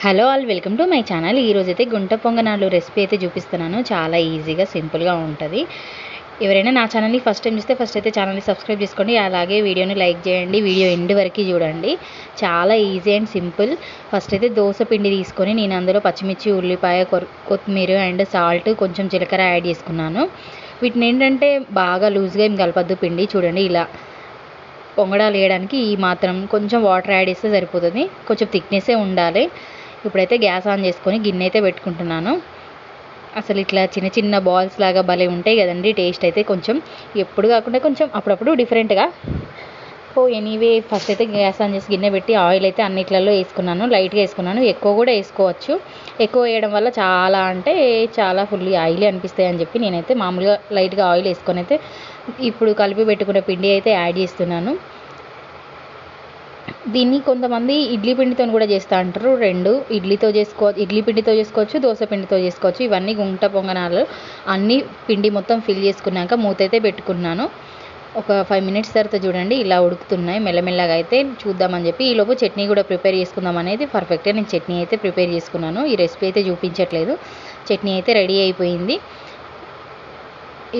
Hello all, welcome to my channel. ఈరోజైతే గుంట పొంగనాలు రెసిపీ అయితే చూపిస్తున్నాను. చాలా ఈజీగా సింపుల్గా ఉంటుంది. ఎవరైనా నా ఛానల్ని ఫస్ట్ టైం చూస్తే ఫస్ట్ అయితే ఛానల్ని సబ్స్క్రైబ్ చేసుకోండి. అలాగే వీడియోని లైక్ చేయండి. వీడియో ఎండ్ వరకు చూడండి. చాలా ఈజీ అండ్ సింపుల్. ఫస్ట్ అయితే దోశ పిండి తీసుకొని నేను అందులో పచ్చిమిర్చి, ఉల్లిపాయ, కొత్తిమీర అండ్ సాల్ట్, కొంచెం జీలకర్ర యాడ్ చేసుకున్నాను. వీటిని ఏంటంటే బాగా లూజ్గా ఏం కలపద్దు. పిండి చూడండి ఇలా పొంగడాలు వేయడానికి ఈ మాత్రం కొంచెం వాటర్ యాడ్ చేస్తే సరిపోతుంది. కొంచెం థిక్నెస్సే ఉండాలి. ఇప్పుడైతే గ్యాస్ ఆన్ చేసుకొని గిన్నె అయితే పెట్టుకుంటున్నాను. అసలు ఇట్లా చిన్న చిన్న బాల్స్ లాగా భలే ఉంటాయి కదండి. టేస్ట్ అయితే కొంచెం ఎప్పుడు కాకుండా కొంచెం అప్పుడప్పుడు డిఫరెంట్గా. ఎనీవే ఫస్ట్ అయితే గ్యాస్ ఆన్ చేసి గిన్నె పెట్టి ఆయిల్ అయితే అన్నిట్లలో వేసుకున్నాను. లైట్గా వేసుకున్నాను, ఎక్కువ కూడా వేసుకోవచ్చు. ఎక్కువ వేయడం వల్ల చాలా అంటే చాలా ఫుల్ ఆయిలీ అనిపిస్తాయి అని చెప్పి నేనైతే మామూలుగా లైట్గా ఆయిల్ వేసుకొని అయితే ఇప్పుడు కలిపి పెట్టుకున్న పిండి అయితే యాడ్ చేస్తున్నాను. దీన్ని కొంతమంది ఇడ్లీ పిండితో కూడా చేస్తూ అంటారు. రెండు ఇడ్లీ పిండితో చేసుకోవచ్చు, దోశ పిండితో చేసుకోవచ్చు. ఇవన్నీ గుంట పొంగనాలు అన్నీ పిండి మొత్తం ఫిల్ చేసుకున్నాక మూత అయితే పెట్టుకున్నాను. ఒక 5 మినిట్స్ తర్వాత చూడండి ఇలా ఉడుకుతున్నాయి. మెల్లమెల్లగా అయితే చూద్దామని చెప్పి ఈలోపు చట్నీ కూడా ప్రిపేర్ చేసుకుందాం అనేది పర్ఫెక్ట్గా నేను చట్నీ అయితే ప్రిపేర్ చేసుకున్నాను. ఈ రెసిపీ అయితే చూపించట్లేదు. చట్నీ అయితే రెడీ అయిపోయింది.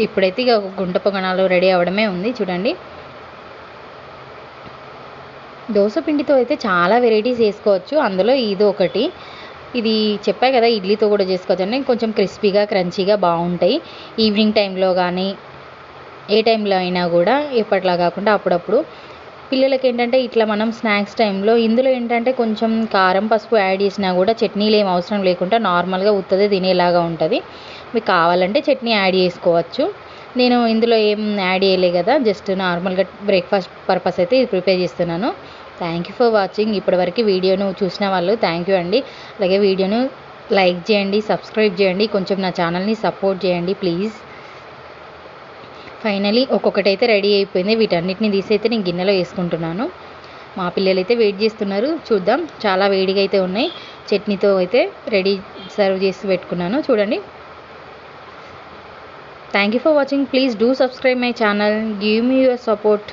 ఇప్పుడైతే ఇక గుంట పొంగనాలు రెడీ అవ్వడమే ఉంది. చూడండి, దోశ పిండితో అయితే చాలా వెరైటీస్ చేసుకోవచ్చు. అందులో ఇది ఒకటి. ఇది చెప్పా కదా, ఇడ్లీతో కూడా చేసుకోవచ్చు అండి. కొంచెం క్రిస్పీగా క్రంచీగా బాగుంటాయి. ఈవినింగ్ టైంలో కానీ ఏ టైంలో అయినా కూడా ఎప్పట్లా కాకుండా అప్పుడప్పుడు పిల్లలకి ఏంటంటే ఇట్లా మనం స్నాక్స్ టైంలో ఇందులో ఏంటంటే కొంచెం కారం పసుపు యాడ్ చేసినా కూడా చట్నీలు ఏం అవసరం లేకుండా నార్మల్గా ఉత్తదే తినేలాగా ఉంటుంది. మీకు కావాలంటే చట్నీ యాడ్ చేసుకోవచ్చు. నేను ఇందులో ఏం యాడ్ చేయలే కదా, జస్ట్ నార్మల్గా బ్రేక్ఫాస్ట్ పర్పస్ అయితే ఇది ప్రిపేర్ చేస్తున్నాను. Thank you for watching. ఇప్పటివరకు వీడియోను చూసిన వాళ్ళు థ్యాంక్ యూ అండి. అలాగే వీడియోను లైక్ చేయండి, సబ్స్క్రైబ్ చేయండి, కొంచెం నా ఛానల్ని సపోర్ట్ చేయండి ప్లీజ్. ఫైనలీ ఒక్కొక్కటైతే రెడీ అయిపోయింది. వీటన్నిటిని తీసి అయితే నేను గిన్నెలో వేసుకుంటున్నాను. మా పిల్లలు అయితే వెయిట్ చేస్తున్నారు. చూద్దాం. చాలా వేడిగా అయితే ఉన్నాయి. చట్నీతో అయితే రెడీ సర్వ్ చేసి పెట్టుకున్నాను. చూడండి. Thank you for watching. Please do subscribe my channel. Give me your support.